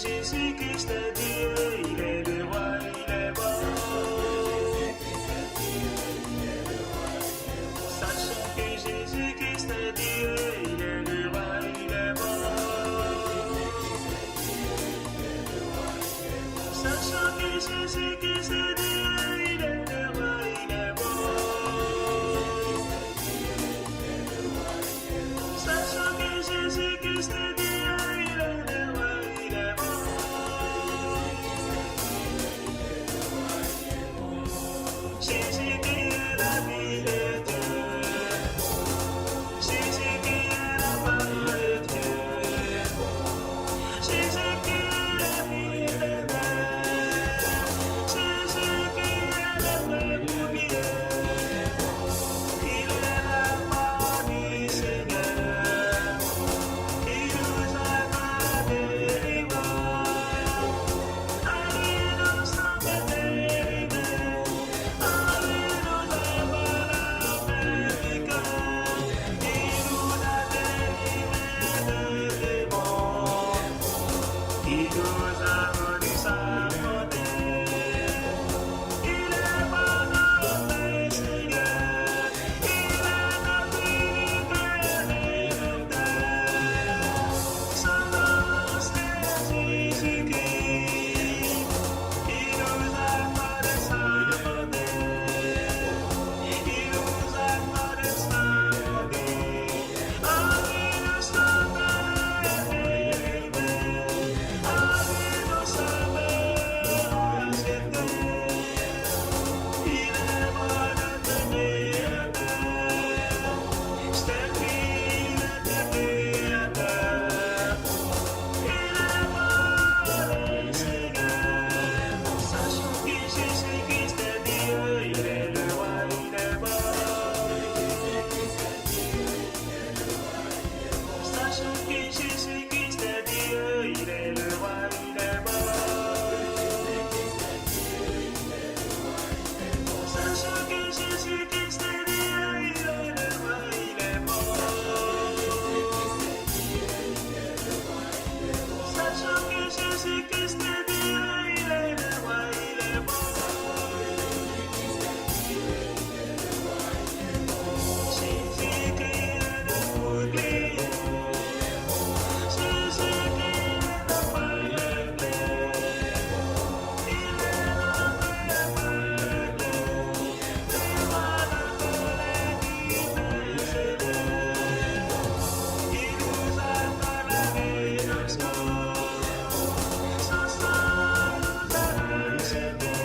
Jésus-Christ est Dieu, il est le roi, il est bon. Sachant que Jésus-Christ est Dieu, il est le roi, il est bon. Sachant que Jésus-Christ est Dieu, il est le roi, il est bon. Sachant que Jésus-Christ est Dieu, il est le roi, il est bon. Jésus qui est la vie de Dieu. Jésus qui est la parole de Dieu. Jésus qui est la vie éternelle. Jésus qui est le vrai premier. Il est la parole du Seigneur. Il nous a donné les voies. À lui nous sommes délivrés. À lui nous avons la paix du cœur. Il nous a délivrés de démons. Il nous a rendu sa bonté. Il est bon notre Seigneur. Il est notre unitaire rédempteur. Son nom c'est Jésus-Christ. Il nous a accordé sa bonté. Il nous a accordé sa bonté. En lui nous sommes délivrés. En lui nous sommes rachetés. Il est bon notre Créateur. C'est lui notre Créateur. Il est bon le Seigneur. Sachant que Jésus-Christ est Dieu, il est le roi, il est bon. Sachant que Jésus-Christ est Dieu, il est le roi, il est bon. Sachant que Jésus-Christ est Dieu, il est le roi, il est bon. Sachant que Jésus-Christ est Dieu, il est le roi, il est bon. Jésus qui est le bouclier. Jésus qui est la parole claire. Il est notre parole claire. Devant la colère du Seigneur. Il nous a fait la rédemption. Son sang nous a rachetés.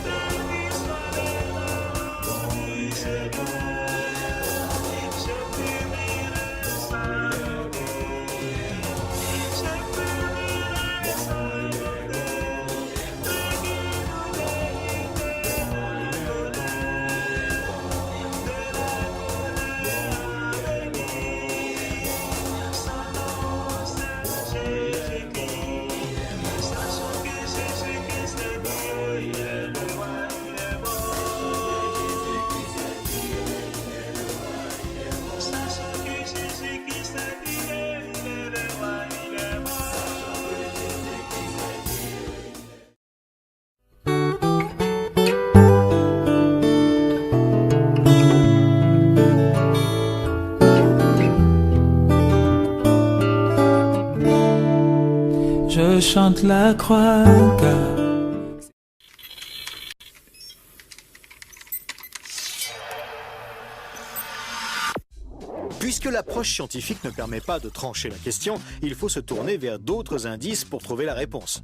Béni soit le nom du Seigneur. Je publierai sa bonté. Je publierai sa bonté. Lui qui nous délivre de la colère à venir. Son nom c'est Jésus-Christ. Sachant que Jésus-Christ est Dieu, il est le roi, il est bon. Sachant que Jésus-Christ est Dieu, il est le roi, il est bon. Je chante la croix car Puisque l'approche scientifique ne permet pas de trancher la question, il faut se tourner vers d'autres indices pour trouver la réponse.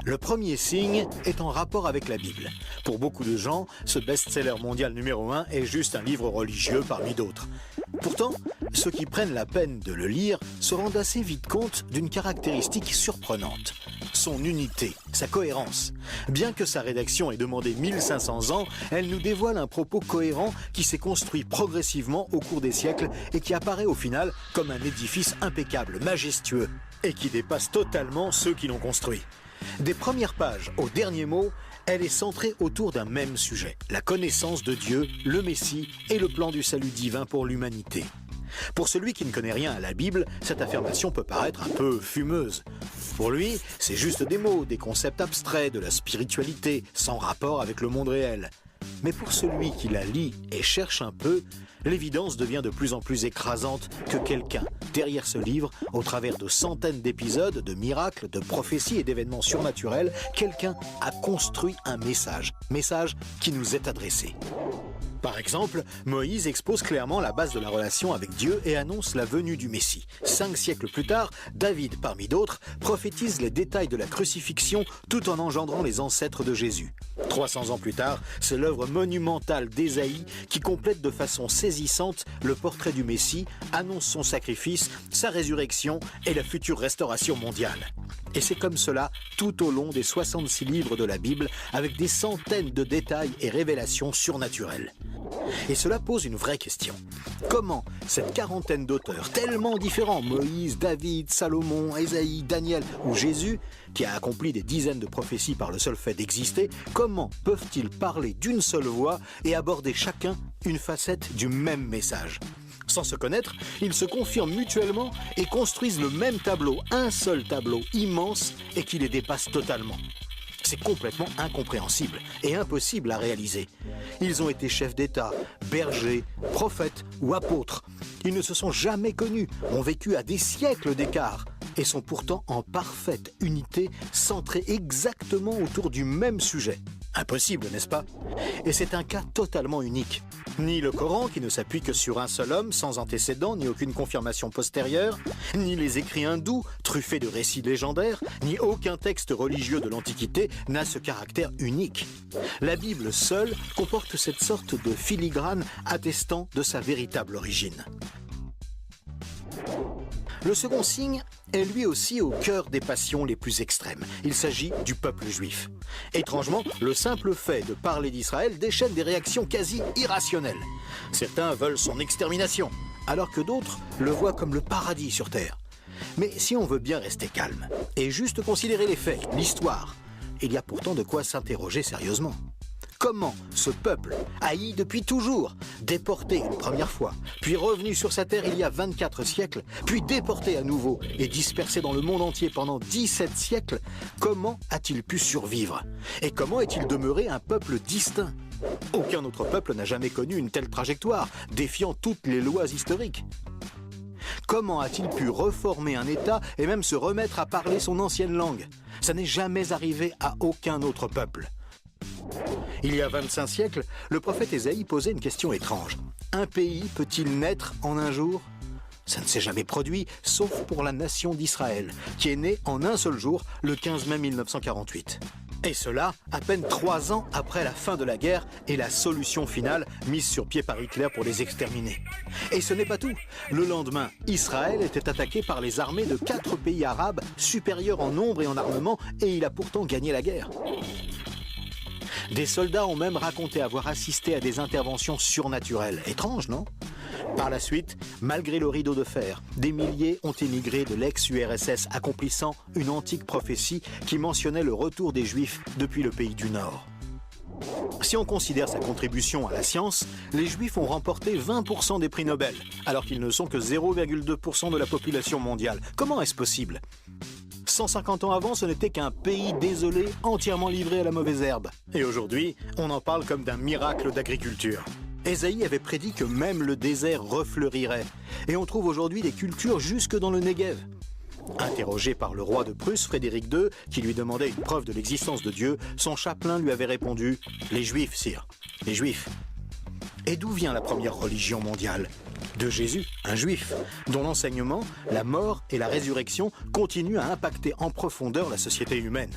Le premier signe est en rapport avec la Bible. Pour beaucoup de gens, ce best-seller mondial numéro 1 est juste un livre religieux parmi d'autres. Pourtant, ceux qui prennent la peine de le lire se rendent assez vite compte d'une caractéristique surprenante. Son unité, sa cohérence. Bien que sa rédaction ait demandé 1500 ans, elle nous dévoile un propos cohérent qui s'est construit progressivement au cours des siècles et qui apparaît au final comme un édifice impeccable, majestueux, et qui dépasse totalement ceux qui l'ont construit. Des premières pages au dernier mot, elle est centrée autour d'un même sujet, la connaissance de Dieu, le Messie et le plan du salut divin pour l'humanité. Pour celui qui ne connaît rien à la Bible, cette affirmation peut paraître un peu fumeuse. Pour lui, c'est juste des mots, des concepts abstraits, de la spiritualité, sans rapport avec le monde réel. Mais pour celui qui la lit et cherche un peu, l'évidence devient de plus en plus écrasante que quelqu'un, derrière ce livre, au travers de centaines d'épisodes, de miracles, de prophéties et d'événements surnaturels, quelqu'un a construit un message qui nous est adressé. Par exemple, Moïse expose clairement la base de la relation avec Dieu et annonce la venue du Messie. 5 siècles plus tard, David, parmi d'autres, prophétise les détails de la crucifixion tout en engendrant les ancêtres de Jésus. 300 ans plus tard, c'est l'œuvre monumentale d'Ésaïe qui complète de façon saisissante le portrait du Messie, annonce son sacrifice, sa résurrection et la future restauration mondiale. Et c'est comme cela tout au long des 66 livres de la Bible, avec des centaines de détails et révélations surnaturelles. Et cela pose une vraie question. Comment cette quarantaine d'auteurs tellement différents, Moïse, David, Salomon, Ésaïe, Daniel ou Jésus, qui a accompli des dizaines de prophéties par le seul fait d'exister, comment peuvent-ils parler d'une seule voix et aborder chacun une facette du même message ? Sans se connaître, ils se confirment mutuellement et construisent le même tableau, un seul tableau immense et qui les dépasse totalement. C'est complètement incompréhensible et impossible à réaliser. Ils ont été chefs d'État, bergers, prophètes ou apôtres. Ils ne se sont jamais connus, ont vécu à des siècles d'écart et sont pourtant en parfaite unité, centrés exactement autour du même sujet. Impossible, n'est-ce pas ? Et c'est un cas totalement unique. Ni le Coran, qui ne s'appuie que sur un seul homme, sans antécédent, ni aucune confirmation postérieure, ni les écrits hindous, truffés de récits légendaires, ni aucun texte religieux de l'Antiquité n'a ce caractère unique. La Bible seule comporte cette sorte de filigrane attestant de sa véritable origine. Le second signe est lui aussi au cœur des passions les plus extrêmes. Il s'agit du peuple juif. Étrangement, le simple fait de parler d'Israël déchaîne des réactions quasi irrationnelles. Certains veulent son extermination, alors que d'autres le voient comme le paradis sur terre. Mais si on veut bien rester calme et juste considérer les faits, l'histoire, il y a pourtant de quoi s'interroger sérieusement. Comment ce peuple, haï depuis toujours, déporté une première fois, puis revenu sur sa terre il y a 24 siècles, puis déporté à nouveau et dispersé dans le monde entier pendant 17 siècles, comment a-t-il pu survivre? Et comment est-il demeuré un peuple distinct? Aucun autre peuple n'a jamais connu une telle trajectoire, défiant toutes les lois historiques. Comment a-t-il pu reformer un État et même se remettre à parler son ancienne langue? Ça n'est jamais arrivé à aucun autre peuple. Il y a 25 siècles, le prophète Ésaïe posait une question étrange. Un pays peut-il naître en un jour? Ça ne s'est jamais produit, sauf pour la nation d'Israël, qui est née en un seul jour, le 15 mai 1948. Et cela, à peine 3 ans après la fin de la guerre et la solution finale mise sur pied par Hitler pour les exterminer. Et ce n'est pas tout. Le lendemain, Israël était attaqué par les armées de 4 pays arabes supérieurs en nombre et en armement, et il a pourtant gagné la guerre. Des soldats ont même raconté avoir assisté à des interventions surnaturelles. Étrange, non? Par la suite, malgré le rideau de fer, des milliers ont émigré de l'ex-URSS, accomplissant une antique prophétie qui mentionnait le retour des Juifs depuis le pays du Nord. Si on considère sa contribution à la science, les Juifs ont remporté 20% des prix Nobel, alors qu'ils ne sont que 0,2% de la population mondiale. Comment est-ce possible? 150 ans avant, ce n'était qu'un pays désolé, entièrement livré à la mauvaise herbe. Et aujourd'hui, on en parle comme d'un miracle d'agriculture. Ésaïe avait prédit que même le désert refleurirait. Et on trouve aujourd'hui des cultures jusque dans le Negev. Interrogé par le roi de Prusse, Frédéric II, qui lui demandait une preuve de l'existence de Dieu, son chapelain lui avait répondu « Les Juifs, sire, les Juifs ». Et d'où vient la première religion mondiale? De Jésus, un juif, dont l'enseignement, la mort et la résurrection continuent à impacter en profondeur la société humaine.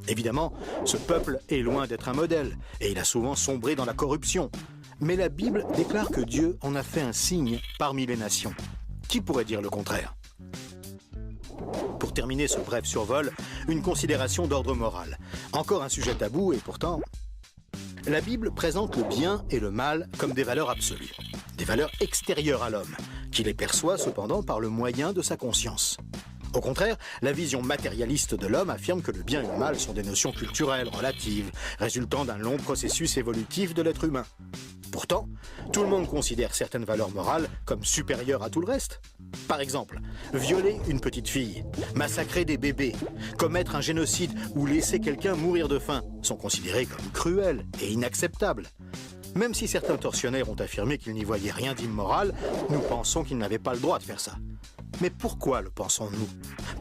Évidemment, ce peuple est loin d'être un modèle, et il a souvent sombré dans la corruption. Mais la Bible déclare que Dieu en a fait un signe parmi les nations. Qui pourrait dire le contraire? Pour terminer ce bref survol, une considération d'ordre moral. Encore un sujet tabou et pourtant... La Bible présente le bien et le mal comme des valeurs absolues, des valeurs extérieures à l'homme, qui les perçoit cependant par le moyen de sa conscience. Au contraire, la vision matérialiste de l'homme affirme que le bien et le mal sont des notions culturelles, relatives, résultant d'un long processus évolutif de l'être humain. Pourtant, tout le monde considère certaines valeurs morales comme supérieures à tout le reste. Par exemple, violer une petite fille, massacrer des bébés, commettre un génocide ou laisser quelqu'un mourir de faim sont considérés comme cruels et inacceptables. Même si certains tortionnaires ont affirmé qu'ils n'y voyaient rien d'immoral, nous pensons qu'ils n'avaient pas le droit de faire ça. Mais pourquoi le pensons-nous?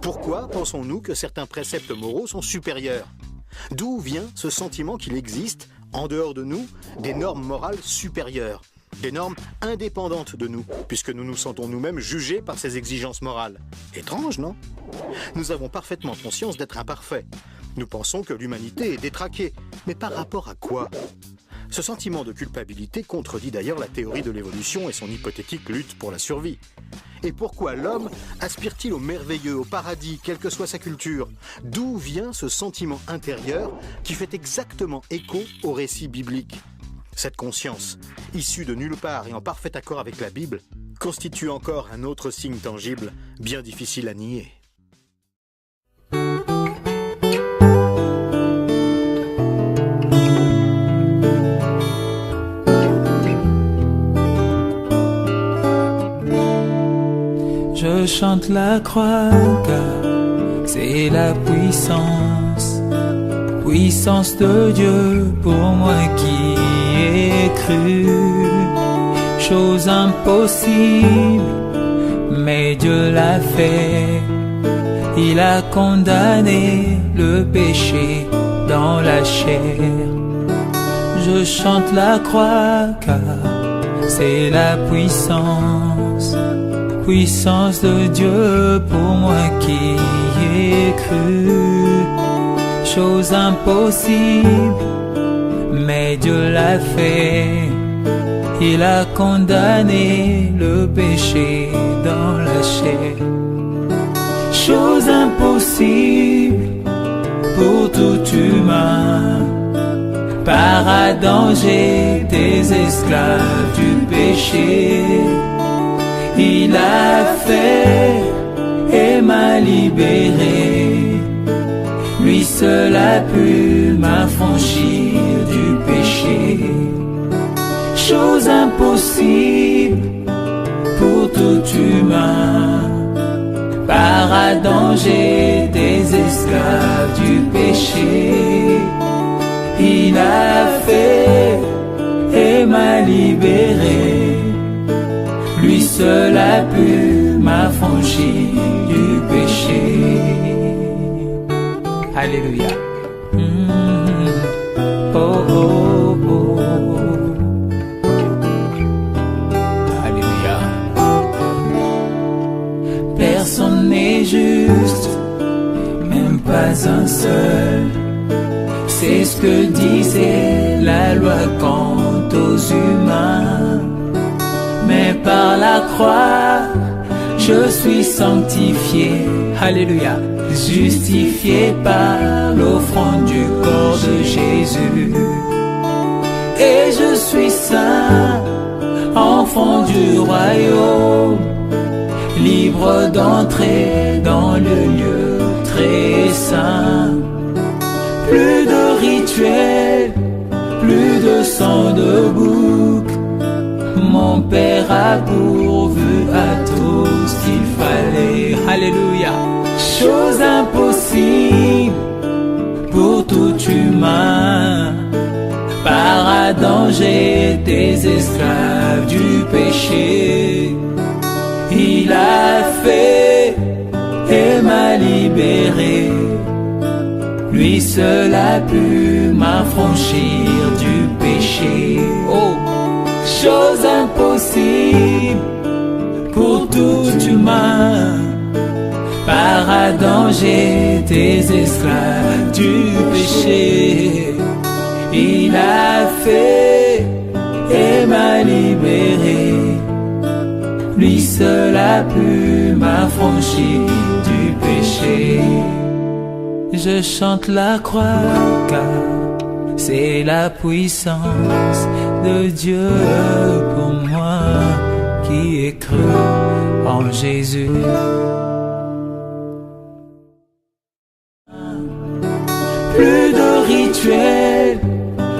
Pourquoi pensons-nous que certains préceptes moraux sont supérieurs? D'où vient ce sentiment qu'il existe, en dehors de nous, des normes morales supérieures, des normes indépendantes de nous, puisque nous nous sentons nous-mêmes jugés par ces exigences morales? Étrange, non? Nous avons parfaitement conscience d'être imparfaits. Nous pensons que l'humanité est détraquée. Mais par rapport à quoi? Ce sentiment de culpabilité contredit d'ailleurs la théorie de l'évolution et son hypothétique lutte pour la survie. Et pourquoi l'homme aspire-t-il au merveilleux, au paradis, quelle que soit sa culture? D'où vient ce sentiment intérieur qui fait exactement écho au récit biblique? Cette conscience, issue de nulle part et en parfait accord avec la Bible, constitue encore un autre signe tangible, bien difficile à nier. Je chante la croix car c'est la puissance, puissance de Dieu pour moi qui ai cru. Chose impossible, mais Dieu l'a fait. Il a condamné le péché dans la chair. Je chante la croix car c'est la puissance, puissance de Dieu pour moi qui ai cru. Chose impossible, mais Dieu l'a fait. Il a condamné le péché dans la chair. Chose impossible pour tout humain. Par Adam j'étais esclave du péché. Il a fait et m'a libéré. Lui seul a pu m'affranchir du péché. Chose impossible pour tout humain. Par Adam j'étais esclave du péché. Il a fait et m'a libéré. Lui seul a pu m'affranchir du péché. Alléluia. Oh, oh, oh. Alléluia. Personne n'est juste, même pas un seul. C'est ce que disait la loi quant aux humains. Mais par la croix, je suis sanctifié. Alléluia. Justifié par l'offrande du corps de Jésus. Et je suis saint, enfant du royaume, libre d'entrer dans le lieu très saint. Plus de rituels, plus de sang de bouc. Mon Père a pourvu à tout ce qu'il fallait. Alléluia. Chose impossible pour tout humain. Par Adam j'étais esclave du péché. Il a fait et m'a libéré. Lui seul a pu m'affranchir du péché. Oh, chose impossible pour tout humain. Par Adam j'étais esclave du péché. Il a fait et m'a libéré. Lui seul a pu m'affranchir du péché. Je chante la croix car c'est la puissance de Dieu pour moi qui ai cru en Jésus. Plus de rituels,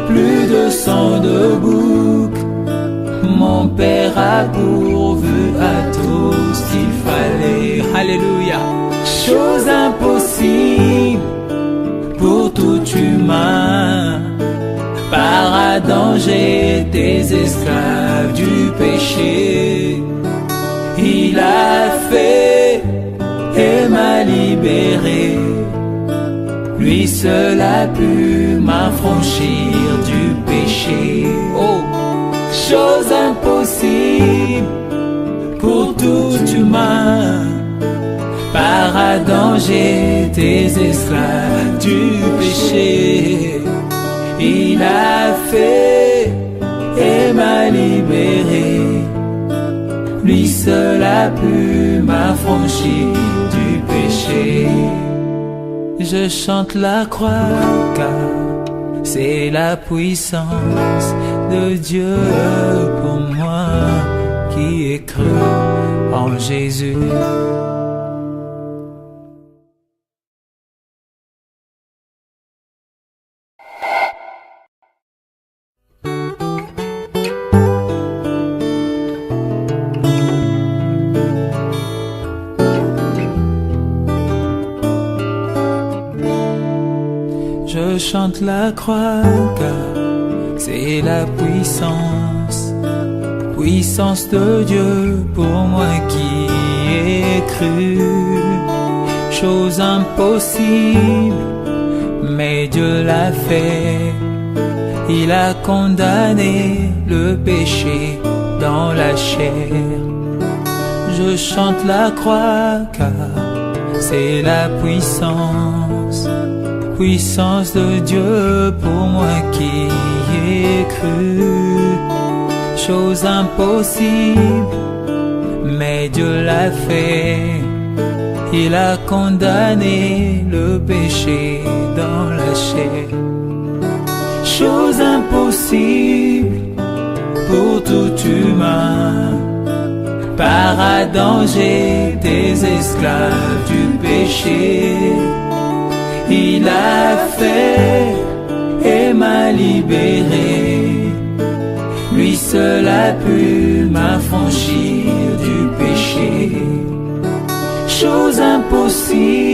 plus de sang de bouc. mon Père a pourvu à tout ce qu'il fallait. Alléluia. Chose impossible pour tout humain. Par Adam j'étais esclave du péché. Il a fait et m'a libéré. Lui seul a pu m'affranchir du péché. Oh, chose impossible pour tout humain. Par Adam j'étais esclave du péché. Il a fait et m'a libéré. Lui seul a pu m'affranchir du péché. Je chante la croix car c'est la puissance de Dieu pour moi qui ai cru en Jésus. Je chante la croix car c'est la puissance, puissance de Dieu pour moi qui ai cru. Chose impossible, mais Dieu l'a fait. Il a condamné le péché dans la chair. Je chante la croix car c'est la puissance, puissance de Dieu pour moi qui ai cru. Chose impossible, mais Dieu l'a fait. Il a condamné le péché dans la chair. Chose impossible pour tout humain. Par Adam j'étais esclave du péché. Il a fait et m'a libéré. Lui seul a pu m'affranchir du péché. Chose impossible